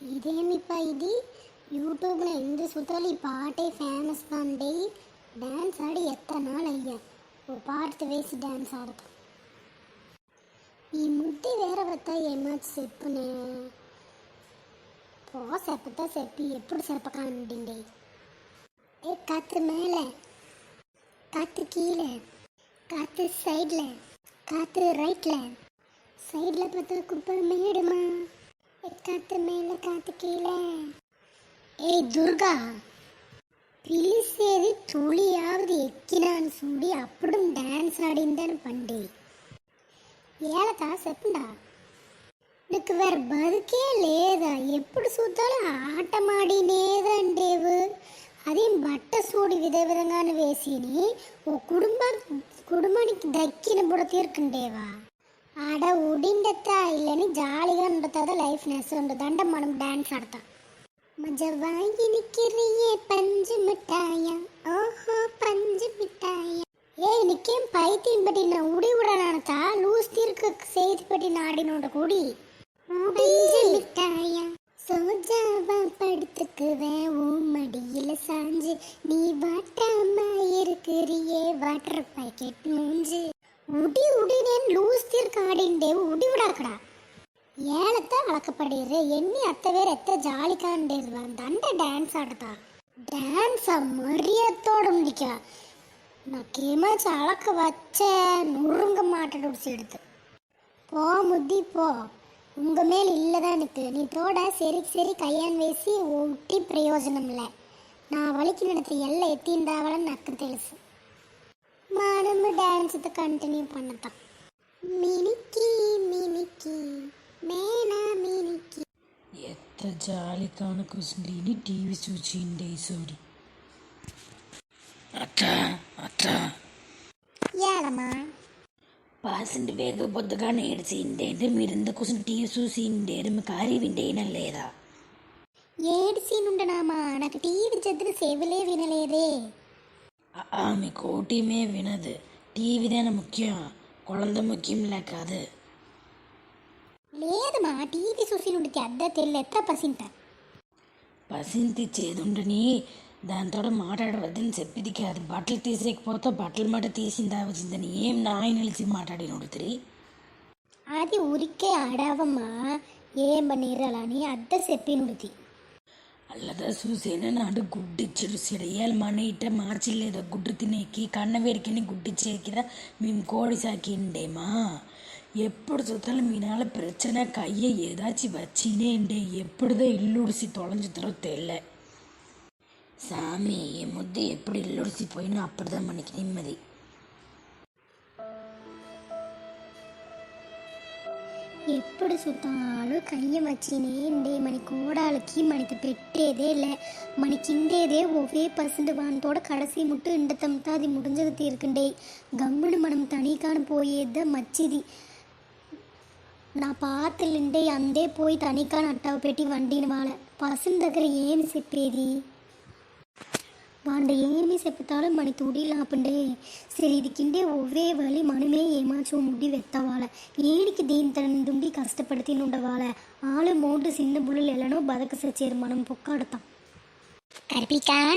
ఇదేమిపా ఇది యూట్యూబ్లో ఎందు సుతాలు ఈ పాటే ఫేమస్ కాండి డ్యాన్స్ ఆడి ఎత్తనాలు అయ్యా ఓ పాట వేసి డ్యాన్స్ ఆడతా ఈ ముద్ది వేరే వస్తా ఏమాచి చెప్పునే పో చెప్పతా చెప్పి ఎప్పుడు చెప్పకండి ఏ காத்து மேலே காத்து கீழே காத்து சைடில் காத்து ரைட்டில் சைடில் பார்த்தா குப்பை மேடுமா காத்து மேலே காத்து கீழே ஏய் துர்கா పిలిసేది తుళియావది ఎక్కినాను చూడి అప్పుడు డాన్స్ ఆడిందని పండి ఏలతా చెప్పుండా నీకు వేరే బతుకే లేదా ఎప్పుడు చూద్దాలో ఆటమాడినేదండేవు అదేం బట్ట సూడి విధంగానే వేసిని ఓ కుటుంబానికి దక్కిన బుడ తీర్కుండేవా ఆడ ఉడిండతా ఇల్లని జాలిగా ఉండదా లైఫ్ నెస్ ఉండదంటే మనం డాన్స్ ఆడతాం మజవాయి నిక్కిరియే పంజు మిఠాయ ఓహో పంజు మిఠాయ ஏய் நிக்கேம் பைத்தியம் பட்டி நான் உடி விடனானதா லூஸ் தீர்க்கு செய்து பட்டி நாடினோட கூடி பஞ்சு மிட்டாயா சோஜாவா படுத்துக்குவேன் ஓ மடியில சாஞ்சு நீ வாட்டாம இருக்கிறியே வாட்டர் பாக்கெட் மூஞ்சு உடி உடினேன் லூஸ் தீர்க்கு ஆடிண்டே உடி விடாக்கடா ஏலத்தை வளர்க்கப்படுது எண்ணி அத்தை வேற எத்த ஜாலிக்காண்டேருவான் தண்டை டான்ஸ் ஆடுதா டான்ஸா மரியத்தோட முடிக்கா நான் கேமாச்சு அளக்க வச்ச நுறுங்க மாட்டேன் உடிச்சு எடுத்து போ முத்தி போ உங்க மேல் இல்லதான் எனக்கு நீ தோட சரி சரி கையான் வேசி ஒட்டி பிரயோஜனம் இல்லை நான் வலிக்கு நடத்த எல்லாம் எத்தின்றாவளன்னு நக்கு తెలుసు మనము డాన్స్ కంటిన్యూ பண்ணதான் మినికి మినికి మేనా మినికి ఎత్త జాలి కానుకొస్తుంది టీవీ చూచిండే సోడి అత్త అత్త ఏలమ్మా పాసిండి వేగ బొద్దుగానే ఏడిచిండే అంటే మీరు ఎందుకోసం టీవీ చూసిండే మీ కారీ వింటేనా లేదా ఏడిసినుండనామా నాకు టీవీ చెద్దరు సేవలే వినలేదే ఆమె కోటిమే వినదు టీవీదేనా ముఖ్యం కుళంద ముఖ్యంలే కాదు లేదమ్మా టీవీ చూసినుండికి అద్దా తెల్లెత్త పసింత పసింతిచ్చేదుండని దాంతో మాట్లాడవద్దని చెప్పింది కాదు బట్టలు తీసేయకపోతే బట్టలు మాట తీసిందా వచ్చిందని ఏం నాయన నిలిచి మాట్లాడినోడుతురి అది ఊరికే ఆడావమ్మా ఏం పనిరలని అద్ద చెప్పినుడిది అల్లదా చూసేనా నాడు గుడ్డిచ్చాడు సిడయ్యాలి మన ఇట్ట మార్చలేదా గుడ్డు తినేకి కన్న వేడికని గుడ్డిచ్చేకిదా మేము కోడి సాకిండేమా ఎప్పుడు చూస్తాలో మీ నాళ్ళ ప్రச்சனை கையை ஏதாச்சும் வச்சினேண்டே எப்படிதான் இல்லுடிசி தொலைஞ்சுத்தரோ தெரியல சாமி என் முத்து எப்படி இல்லுடிசி போயினோ அப்படிதான் மணிக்கு நிம்மதி ఎప్పుడు సుతాలు కయ్య వచ్చినేండే మన కోడాలకి మనకి పెట్టేదే இல்லை మనకి ఇండేదే ஒரே பர்சன்ட் வானத்தோட கடைசி முட்டு இண்டத்தம்தான் அது முடிஞ்சது தீர்க்குண்டே கம்முன்னு మనం தனிக்கான போయేద్దా మచ్చిది నా పాతలుండే అందే పోయి తనికాని అట్టావు పెట్టి వండిన వాళ్ళ పర్సన్ దగ్గర ఏమి చెప్పేది వాళ్ళు ఏమి చెప్తారో మన తుడి లాపండే సరే ఇదికిండే ఒవే వలి మనమే ఏమాచో ముడి వెత్తవాళ్ళ ఏడికి దీని తందుండి కష్టపడి ఉండవాళ్ళ ఆలు మోటు చిన్న బుల్లలు ఎలానో బతక సచ్చారు మనం పొక్కాడతాం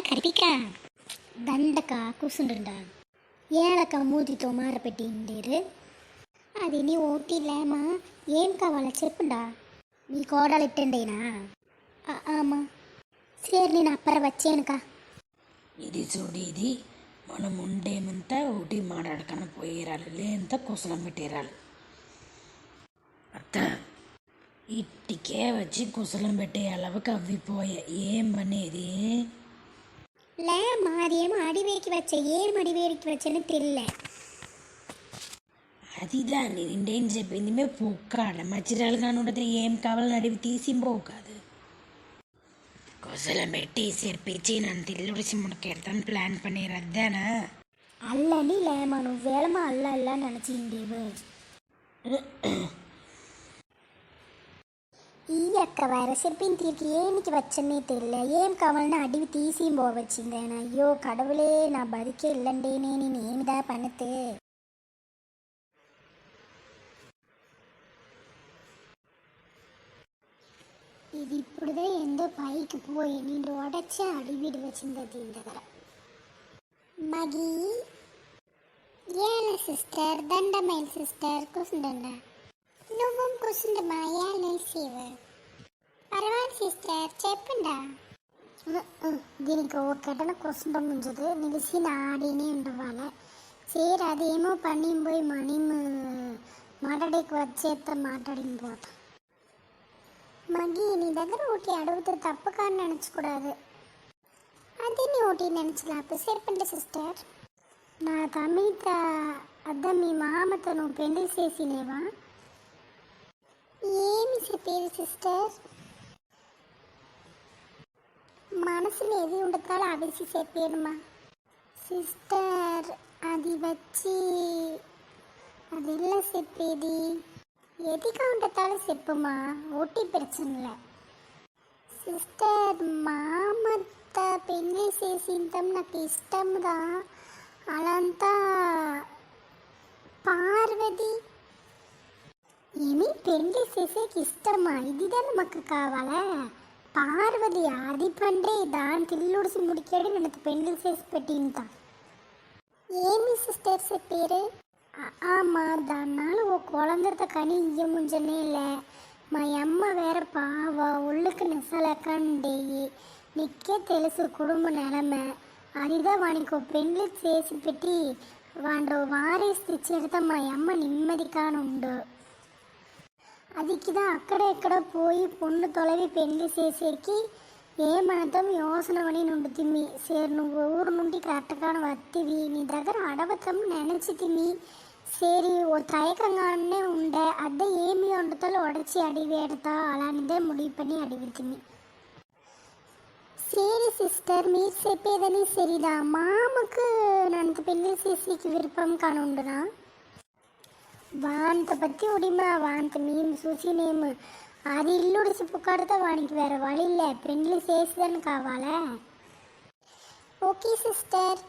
కరిపికా దండక కూర్చుంటుండా ఏడక మూతితో మారపెట్టి ఉండేరు అది నీ ఓటీలేమా ఏం కావాలా చెప్పుండా నీ కోడలు ఇట్టండేనా ఆమా సరే నేను అప్పర వచ్చానుకా ఇది చూడు ఇది మనం ఉండేమంతా ఒకటి మాట్లాడకన్నా పోయేరాలు లేంత కుసలం పెట్టేరాలు అత్త ఇట్టికే వచ్చి కుసలం పెట్టేయాలవకి అవ్విపోయా ఏం అనేది లే మాదేమో అడివేకి వచ్చా ఏం అడివేకి వచ్చానో తెలియలే అది దాన్ని నిండేం చెప్పింది మేము పొక్కాడ మచ్చిరాలు కానీ ఉండదు ఏం కావాలని అడివి తీసింపోవు కాదు கொசலம் வெட்டி செருப்பிச்சு நான் தில்லுடிச்சு முடுக்கெடுத்தான் பிளான் பண்ணிடுறதானே அல்லni లేమా నువ్వేళమా అల్ల అల్ల నడిచిండేవు ఈ యొక్క వరసెప్పిన తీరికి ఏమికి వచ్చనే తెలియ ఏం కావాలన్నా అడివి తీసి పోవచ్చిందేనా అయ్యో కడవులే నా బతికే ఇల్లండి నేను ఏమిదా పనితే ఇది ఇప్పుడుదే ఎందో పైకి పోయి నేను ఉడచ్చి అడివిడి వచ్చింది దీని దగ్గర మగి ఏల సిస్టర్ దండమైల్ సిస్టర్ కూర్చుండ నువ్వు కూర్చుండమా ఏలేసేవు పర్వాలేదు సిస్టర్ చెప్పండా దీనికి ఒక్కటన కూర్చుంట ముంచదు నిలిచి ఆడినే ఉండవాలి సరే అదేమో పని పోయి మనీ మాట్లాడేకి వచ్చేస్తా మాట్లాడిని పోతా మగి నీ దగ్గర ఒకటి అడిగితే తప్పు కానీ నడుచుకూడదు అది నీ ఒకటి నడుచులాపు చెప్పండి సిస్టర్ నా తమిళ అద్ద మీ మామతో నువ్వు పెళ్లి చేసినేవా ఏమి చెప్పేది సిస్టర్ మనసులో ఏది ఉండతాలో అవిసి చెప్పేదమ్మా సిస్టర్ అది వచ్చి అది ఇలా చెప్పేది ఎదిగా ఉండతాలో చెప్పుమా ఓటీ ప్రச்சனைல సిస్టర్ మామత్త పెళ్లి చేసింతం నాకు ఇష్టందా అలంతా పార్వతి ఏమి పెళ్లి చేసేకి ఇష్టమా ఇదిదా మాకు కావాలా పార్వతి అది పండ్రే దాని తిల్లుడిసి ముడికాడు నన్ను పెళ్లి చేసి పెట్టింత ఏమి సిస్టర్ చెప్పారు ஆமா దాన్నాలు ఓ குழந்தை கனி இய முஞ்சனே இல்லை మా అమ్మ వేరే పావ ఒళ్ళుకి నిసలకండి నీకే తెలుసు కుటుంబ నెలమే అదిదా వానికి పెళ్లి చేసి పెట్టి వాడు వారేసి చెడితే మా అమ్మ నిమ్మదిగానే ఉండు అదికిదా అక్కడెక్కడ పోయి పొన్ను తొలవి పెళ్లి చేసేకి ఏమనతం యోసనమని నుండి తిమ్మి సేరు నువ్వు ఊరు నుండి కరెక్ట్గానే వత్తివి నీ దగ్గర అడవతం నెనచి తిమ్మి సేరి ఓ తయకంగానే ఉండే అద్దె ఏమి వండుతాలో ఒడచి అడివేడతా అలాంటిదే ముడి పని అడిగితిమి సరి సిస్టర్ మీరు చెప్పేదని సరిదా మామకు నన్ను పెళ్లి చేసేకి విరుపం కానుండునా వాంత పత్తి ఉడిమా వాంత మేము చూసినేము అది ఇల్లు ఉడిచి పుకాడితే వానికి వేరే వழிలే పెళ్లి చేసేదని కావాలా ఓకే సిస్టర్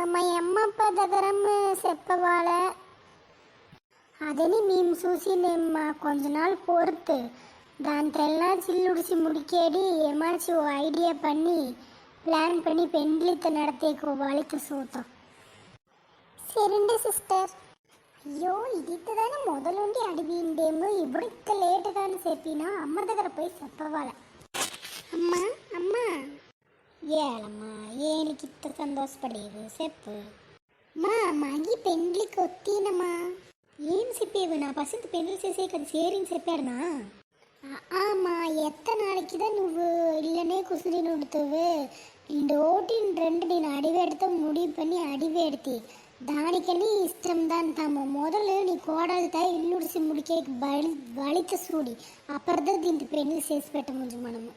మా అమ్మప్ప దగ్గర చెప్పవాలా అదని మేము చూసినేమ్మా కొంచె నాள் பொறுத்து దాంతెல்லாம் சில்லுடிச்சு முடிக்கேடி ஏமாச்சு ஐடியா பண்ணி பிளான் பண்ணி பெண்லித்த நடத்தேக்கோ வழித்து சூத்தம் சரிண்டு సిస్టర్ అయ్యో ఇదిద్దదానే మొదలుండి అడిగిండేమో ఇప్పుడు ఇక్క లేటుగానే చెప్పినా అమ్మ దగ్గర పోయి చెప్పవాల అమ్మా అమ్మా ఏళమ్మా ఏనికి ఇత్త సంతోషపడేది చెప్పు మా మగి పెండ్లికి వత్తీనమ్మా ఏం చెప్పేవి నా పసింత పెళ్లి చేసే కదా సేరిని చెప్పాడునా ஆமா எத்தனை நாளைக்கு தான் నువ్వు இல்லனே குசுடி நுடுத்துவு இந்த ஓட்டின் ரெண்டு నేను అడివేడుతో முடிவு பண்ணி అడివేడుతి దానికని ఇష్టం దాని తమ మొదలు నీ కోడలితో ఇల్లుడిసి ముడికే వళిత సూడి అప్పటిదా దీనికి పెళ్లి చేసి పెట్టముందు మనము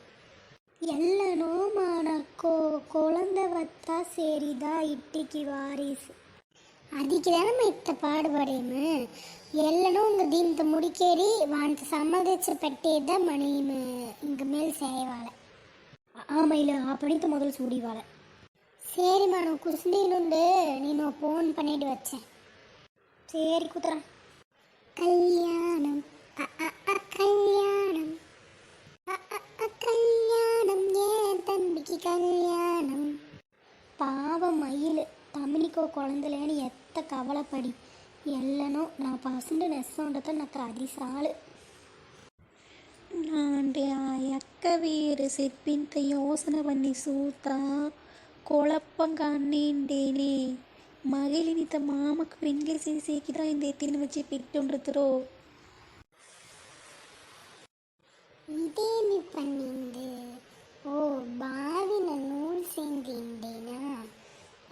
ఎల్లనో మనకు குழந்தை வத்தா சரிதா இட்டிக்கு வாரிசு அதுக்கு தானே இத்த பாடுபடேமு ఎల్లనో ఇంక దీంతో ముడికేరి వాంత సమ్మదించి పెట్టేదా మనీ ఇంక మేలు చేయవాలి ఆమె ఆ పనితో మొదలు చూడివాళ్ళ சரி మనం కుర్చీ నుండి నేను ఫోన్ பண்ணிட்டு వచ్చేன் சரி కుదరా కళ్యాణం కళ్యాణం కళ్యాణం ఏ தம்பிக்கு கல்யாணம் பாவம் மயில் తమిళికో குழந்தைలేని ఎత్త కవలపడి ఎల్లనో నా పర్సెంట్ నెస్ ఉండతో నాకు అది చాలు అంటే ఆ ఎక్క వేరు చెప్పింత యోసన పని సూత குழப்பம் காணேண்டேனே மகளினித்த மாமக்கு பெண்கள் சேசிக்குதான் இந்த எத்தின வச்சு பெற்றுன்றதுரோ ఇదేమి పన్నింది ఓ బావిన నూలు సిందిండేనా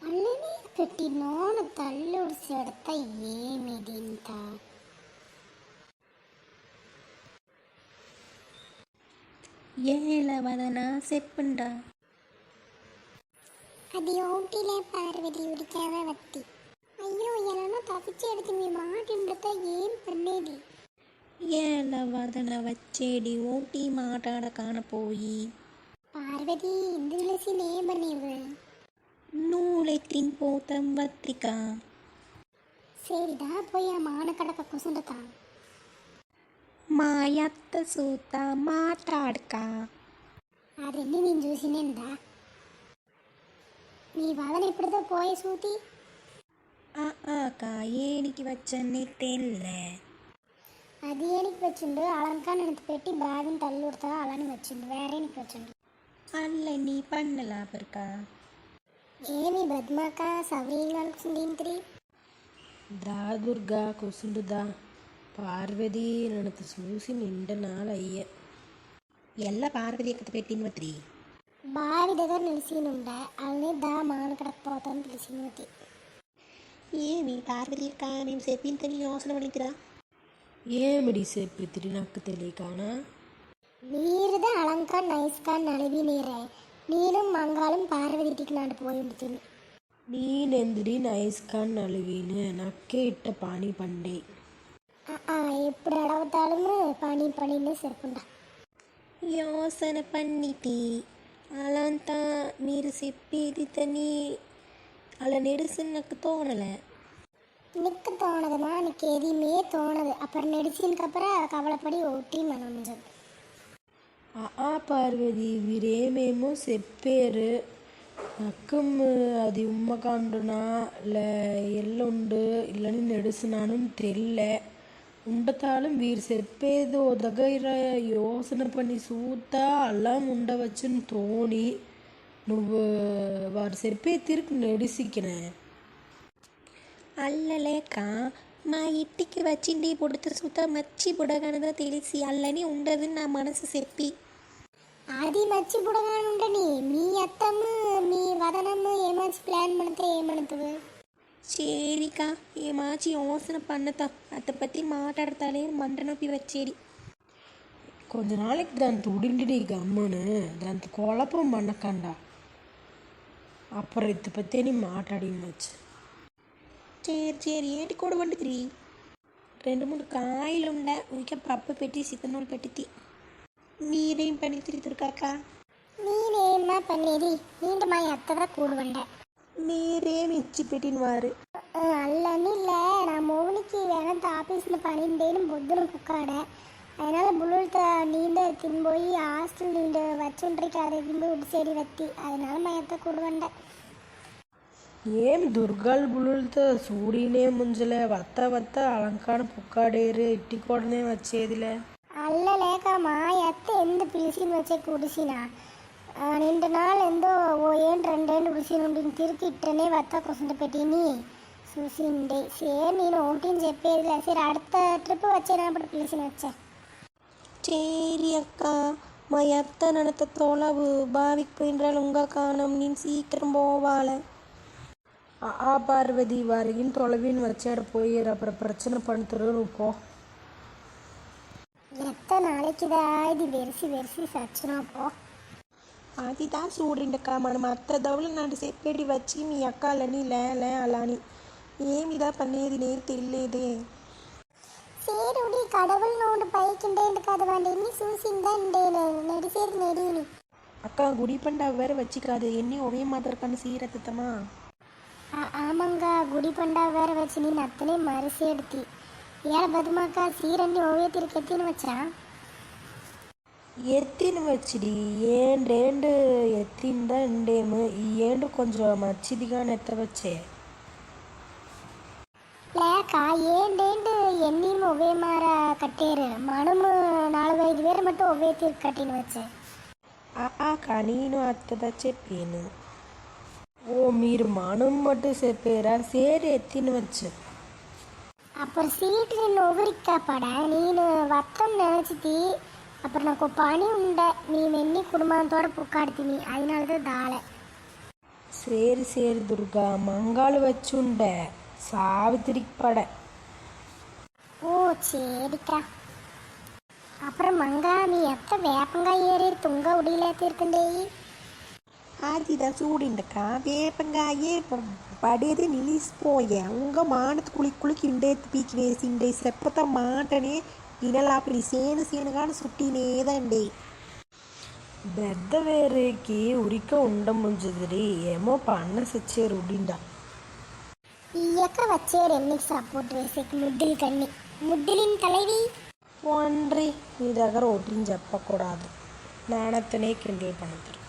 అల్లనే పెట్టి నోను తల్లుడిసెడతా ఏమిదింత ఏల వదన చెప్పండా అది ఓటిలే పార్వతి ఉడికావే వత్తి అయ్యో ఎలా తప్పించి ఎడితే మీ మాట ఇండితే ఏం పన్నేది ఏల వదన వచ్చేడి ఓటి మాట్లాడ కానపోయి పార్వతి ఇందులసి నేమనేవు నూలెత్తిన్ పోతం వత్తిక சரிதா போய் மான கடக்க குசுண்டதா మాయత్త సూత మాట్లాడక. అదన్నీ నేను చూసినేందా నీ వదన ఎప్పుడుతో పోయి సూతి అక్క ఏనికి వచ్చని తెల్లే. అది ఏనికి వచ్చిండు అలంకా నన్ను పెట్టి బాధని తల్లుడుతా అలానే వచ్చిండు వేరేనికి వచ్చిండు అల్ల నీ పన్నలాపరక. ఏమి బద్మాక సవరీగా తింత్రి దా దుర్గా కూసుండుదా. పార్వతి నన్ను చూసి నిండ నాలయ్య. ఎల్ల పార్వతి ఎక్కత పెట్టినవత్రి. బావి దగ్గర నిలిచినుండ అలానే దా మానకడకపోతాను పిలిచినది ఏమి పార్వతి అక్క నేను చెప్పింతని యోసన పడితిరా. ఏమిడి చెప్పితిరి నాకు తెలియకానా. వీరిదే అలంకా నైస్కా నలివి నీరే నేను మంగాళం పార్వతికి నాడు పోయి ఉంటుంది నేనెందుడి నైస్ ఖాన్ నలువీను నక్కే ఇట్ట పానీ పండే. ఎప్పుడు అడవుతాము పని పనినే సరిపడా యోసన పన్నితి అలంతా మీరు చెప్పేది తని అలా நெடுசு எனக்கு தோணலை. நிற்கு தோணுதுமா எனக்கு எதுவுமே தோணுது அப்புறம் நெடிச்சின்னுக்கப்புறம் கவலைப்படி ஒட்டி மனம் పార్వతి వీరేమేమో చెప్పారు. నక్కం అది ఉమ్మకాండునా లే ఎల్లుండు ఇల్లని నడుస్తున్నాను తెల్లే ఉండతాళం వీరు చెప్పేది ఓ దగ్గర యోసన పని సూతా అలా ఉండవచ్చుని తోని నువ్వు వారు చెప్పే తిరుగు నడిసికినే. అల్లలేక మా ఇంటికి వచ్చిండి పుడితే సుత మచ్చి బుడగనదో తెలిసి అల్లని ఉండదు నా మనసు చెప్పి. అది మచ్చి బుడగానుండని మీ అత్తమ్మ మీ వదనమ్మ ఏమాచి ప్లాన్ పడితే ఏమడుతుంది சரிக்கா ஏமாச்சி யோசனை பண்ணத்தான் அதை பற்றி மாட்டாடத்தாலே மண்டை நோப்பி வச்சேடி. కొంత నాளைకి దాంతో ఉడిండి గమ్మును దాంతో కుழப்பம் பண்ணக்காண்டா. அப்புறம் இதை பற்றி நீ மாட்டாடிச்சு. சரி ஏட்டி கூட వండుతురి. 2-3 కాయలు ఉండ ఉనికి పప్పు పెట్టి చికెన్ పెట్టి. మీరేం పని తిరుగుతురుకాక. నేనేమ్మా పన్నీది నీంటి మా అత్తగా కూడువండ మీరేమి ఇచ్చి పెట్టినవారు. அல்லன்னு இல்லை நான் மோனிக்கு வேணாம் ஆஃபீஸில் பண்ணிட்டேன்னு பொத்துன புக்காட அதனால் புல்லுத்த நீண்ட எடுத்துன்னு போய் ஹாஸ்டல் நீண்ட வச்சுன்றிக்கு அதை எடுத்துன்னு போய் சரி வத்தி அதனால மயத்தை கொடுவண்டேன். ఏమి దుర్గాలు బుల్లులతో సూడినే ముంజలే వత్త వత్త అలంకార పుక్కాడేరు ఇట్టి కూడానే వచ్చేదిలే. అల్ల లేక మా అత్త ఎందు పిలిచిని వచ్చే కుడిసినా 2 నాள் ఎందో ఓ ఏంటి 2 కుడిసినుండి తిరిగి ఇట్టనే వత్త కోసం పెట్టిని చూసిండే సరే నేను ఒకటిని చెప్పేదిలే సరే அடுத்த ట్రిప్ వచ్చేటప్పుడు పిలిచిన వచ్చా. சரி அக்கா మా అత్త నన్నత తోలవు బావికి పోయినరాలు ఉంగా కానం నేను సీக்கிரம் పోవాలి. பார்வதி வரையும் தொலைவின் வச்சாட போயிரு அப்புறம் பிரச்சனை பண்ணுறது నువ్వు போ. எத்தனை நாளைக்குதா இது வெரிசி வெரிசி சச்சுனா போ. అదిதான் చూడండిక్క మనం అత్త దౌలు నాటి చెప్పేటి వచ్చి మీ అక్కాలని లే అలాని ఏమిదా పనేది నేను తెలియలేదే. சேருடி கடவுள் நோண்டு பைக்கிண்டேன்னு கதை வாண்டி చూసిందండేను నడిసేది నెడిని అక్క గుడి పండుగ వేరే వచ్చి కాదు ఎన్ని ఒకే మాత్రకన్నా సీరత్తమ్మా. ஆமாங்க குடி பண்டா வேற வச்சு நீ அத்தனை மரிசி எடுத்தி ஏழை பதுமாக்கா சீரண்டி ஓவியத்திற்கு எத்தின்னு வச்சா. ఎత్తిన వచ్చిడి ఏండు ఎత్తిందా ఉండేమో ఈ ఏండు కొంచెం మంచిదిగా నెత్తవచ్చే. లేక ఏంటేంటి ఎన్ని ఒవే మార కట్టారు మనము 4-5 பேர் மட்டும் ஒவ்வேத்திற்கு கட்டின்னு வச்சே. అక్క నేను అత్తదా చెప్పాను. ஓ మీరు మనం மட்டும் చెప్పారా సరే ఎత్తిన వచ్చు. அப்புறம் சீட்டு நின்று ஒவ்வொருக்காப்பட நீனு வத்தம் நினச்சித்தி அப்புறம் నాకు పని ఉండే మేము ఎన్ని కుటుంబంతో పుక్కాడుతుంది அதனாலதான் தாளை. சரி துர்கா மங்காள் வச்சுண்ட சாவித்திரிக்கு பட. ஓ சரிக்கா அப்புறம் மங்கா நீ எத்த வேப்பங்காய் ஏறி துங்க உடியிலேத்திருக்கண்டே. அதுதான் చూడండిక్క వేపంగాయే పడేది నిలిసిపోయా ఉంగ మానత కులికిండే పీకి వేసిండే చెప్పత మాటనే వినలాపి సేనుగాను సుట్టినేదండి. పెద్ద వేరేకి ఉరిక ఉండముంజదిరి ఏమో పన్న సచ్చారు ఉడిండా. ఈ యొక్క వచ్చారు ఎన్నికి సపోర్ట్ వేసేకి ముద్దులు కన్ని ముద్దులిని தலைவி. ఒండ్రి నీ దగ్గర ఒకటి చెప్పకూడదు నానత్తనే కిండల్ పడుతుంది